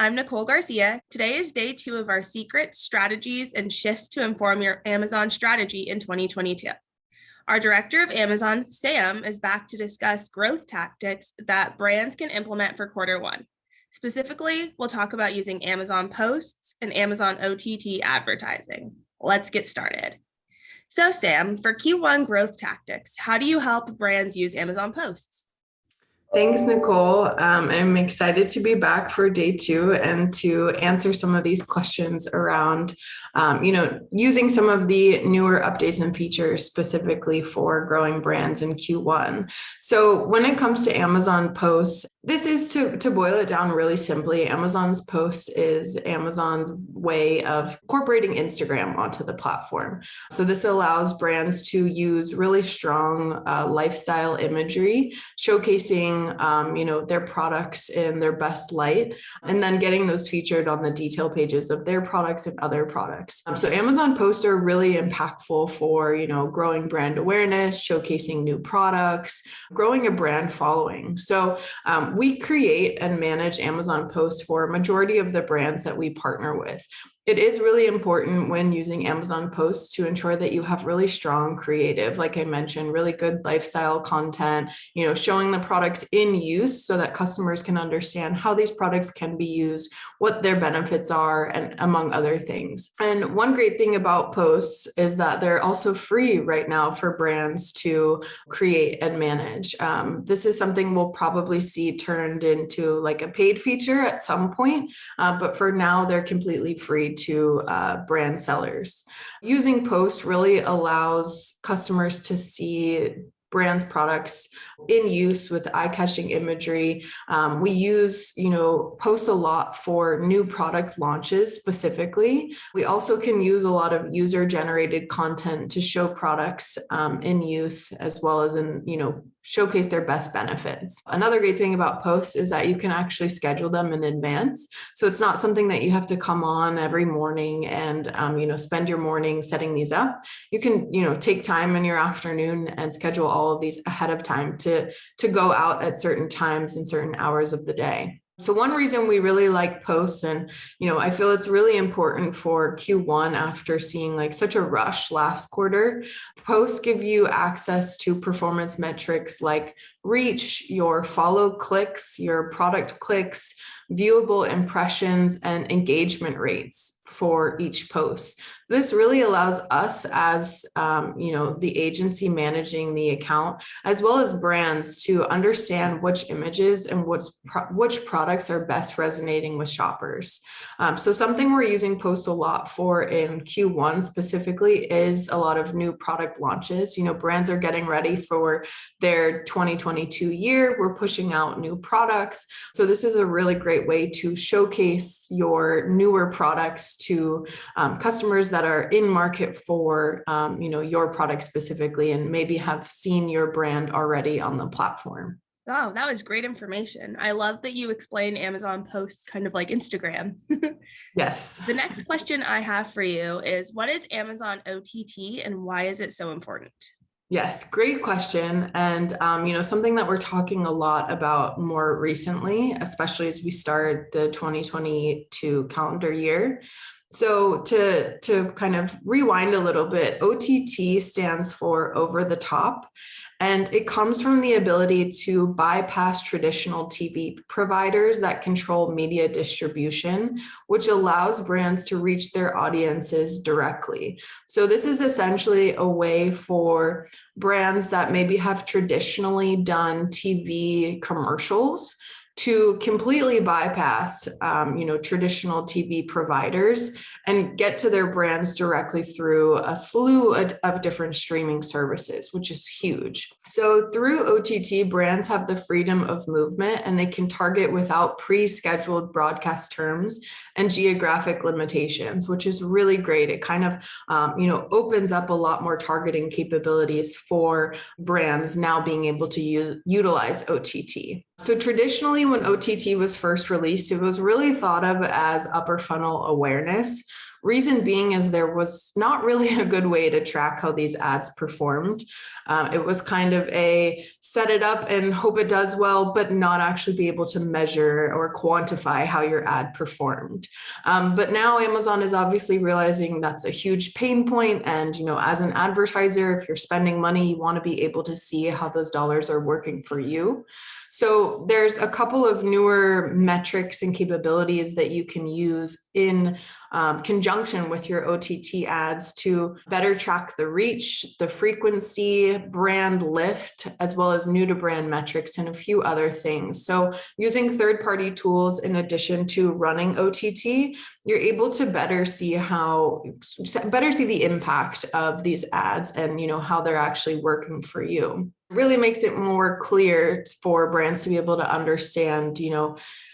I'm Nicole Garcia. Today is day 2 of our secrets, strategies, and shifts to inform your Amazon strategy in 2022. Our director of Amazon, Sam, is back to discuss growth tactics that brands can implement for quarter 1. Specifically, we'll talk about using Amazon posts and Amazon OTT advertising. Let's get started. So, Sam, for Q1 growth tactics, how do you help brands use Amazon posts? Thanks, Nicole. I'm excited to be back for day 2 and to answer some of these questions around, using some of the newer updates and features specifically for growing brands in Q1. So when it comes to Amazon posts, this is to boil it down really simply. Amazon's posts is Amazon's way of incorporating Instagram onto the platform. So this allows brands to use really strong lifestyle imagery, showcasing their products in their best light, and then getting those featured on the detail pages of their products and other products. So Amazon posts are really impactful for, growing brand awareness, showcasing new products, growing a brand following. So we create and manage Amazon posts for a majority of the brands that we partner with. It is really important when using Amazon posts to ensure that you have really strong creative, like I mentioned, really good lifestyle content, showing the products in use so that customers can understand how these products can be used, what their benefits are, and among other things. And one great thing about posts is that they're also free right now for brands to create and manage. This is something we'll probably see turned into like a paid feature at some point, but for now, they're completely free to brand sellers. Using posts really allows customers to see brands' products in use with eye-catching imagery. We use, posts a lot for new product launches specifically. We also can use a lot of user-generated content to show products in use as well as in, showcase their best benefits. Another great thing about posts is that you can actually schedule them in advance. So it's not something that you have to come on every morning and, spend your morning setting these up. You can, take time in your afternoon and schedule all of these ahead of time to go out at certain times and certain hours of the day. So one reason we really like posts, and, I feel it's really important for Q1 after seeing like such a rush last quarter, posts give you access to performance metrics like reach, your follow clicks, your product clicks, viewable impressions, and engagement rates for each post. So this really allows us as, the agency managing the account, as well as brands to understand which images and which products are best resonating with shoppers. So something we're using posts a lot for in Q1 specifically is a lot of new product launches. Brands are getting ready for their 2022 year. We're pushing out new products. So this is a really great way to showcase your newer products to customers that are in market for, your product specifically, and maybe have seen your brand already on the platform. Oh, that was great information. I love that you explain Amazon posts kind of like Instagram. Yes. The next question I have for you is, what is Amazon OTT and why is it so important? Yes, great question. And, something that we're talking a lot about more recently, especially as we start the 2022 calendar year. So to kind of rewind a little bit, OTT stands for over the top, and it comes from the ability to bypass traditional TV providers that control media distribution, which allows brands to reach their audiences directly. So this is essentially a way for brands that maybe have traditionally done TV commercials to completely bypass, traditional TV providers and get to their brands directly through a slew of different streaming services, which is huge. So through OTT, brands have the freedom of movement and they can target without pre-scheduled broadcast terms and geographic limitations, which is really great. It kind of, opens up a lot more targeting capabilities for brands now being able to utilize OTT. So traditionally, when OTT was first released, it was really thought of as upper funnel awareness, Reason being is there was not really a good way to track how these ads performed. It was kind of a set it up and hope it does well, but not actually be able to measure or quantify how your ad performed. But now Amazon is obviously realizing that's a huge pain point. And, as an advertiser, if you're spending money, you want to be able to see how those dollars are working for you. So there's a couple of newer metrics and capabilities that you can use in conjunction with your OTT ads to better track the reach, the frequency, brand lift, as well as new to brand metrics and a few other things. So using third-party tools in addition to running OTT, you're able to better see the impact of these ads and how they're actually working for you. It really makes it more clear for brands to be able to understand,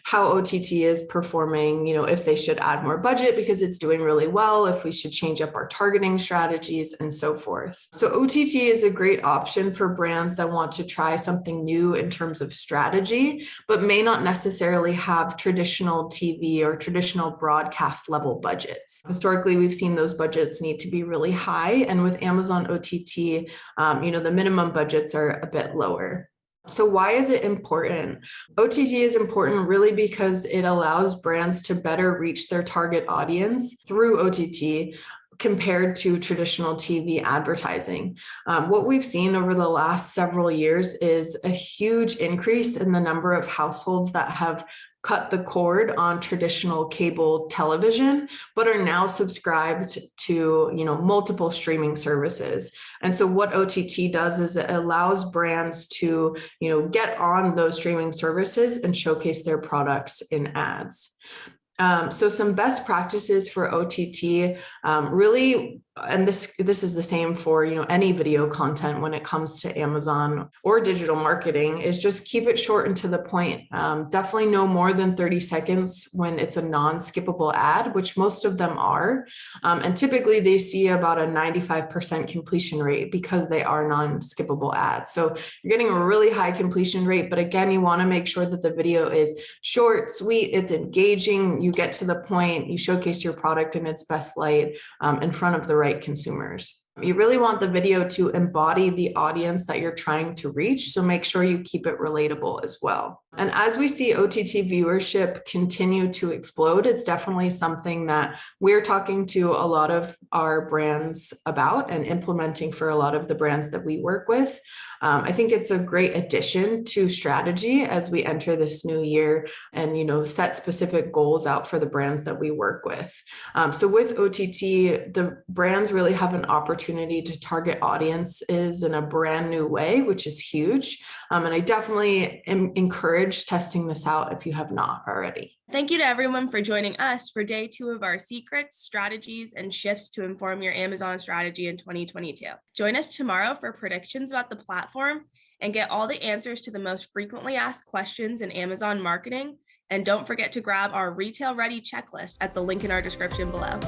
how OTT is performing, if they should add more budget because it's doing really well, if we should change up our targeting strategies and so forth. So OTT is a great option for brands that want to try something new in terms of strategy, but may not necessarily have traditional TV or traditional broadcast level budgets. Historically, we've seen those budgets need to be really high. And with Amazon OTT, the minimum budgets are a bit lower. So why is it important? OTT is important really because it allows brands to better reach their target audience through OTT compared to traditional TV advertising. What we've seen over the last several years is a huge increase in the number of households that have cut the cord on traditional cable television, but are now subscribed to, multiple streaming services. And so what OTT does is it allows brands to, get on those streaming services and showcase their products in ads. So some best practices for OTT, really, and this is the same for any video content when it comes to Amazon or digital marketing, is just keep it short and to the point. Definitely no more than 30 seconds when it's a non-skippable ad, which most of them are. And typically they see about a 95% completion rate because they are non-skippable ads. So you're getting a really high completion rate, but again, you want to make sure that the video is short, sweet, it's engaging, you get to the point, you showcase your product in its best light in front of the right consumers. You really want the video to embody the audience that you're trying to reach, so make sure you keep it relatable as well. And as we see OTT viewership continue to explode, it's definitely something that we're talking to a lot of our brands about and implementing for a lot of the brands that we work with. I think it's a great addition to strategy as we enter this new year and, set specific goals out for the brands that we work with. So with OTT, the brands really have an opportunity to target audiences in a brand new way, which is huge. And I definitely encourage testing this out if you have not already. Thank you to everyone for joining us for day 2 of our secrets, strategies, and shifts to inform your Amazon strategy in 2022. Join us tomorrow for predictions about the platform and get all the answers to the most frequently asked questions in Amazon marketing. And don't forget to grab our retail ready checklist at the link in our description below.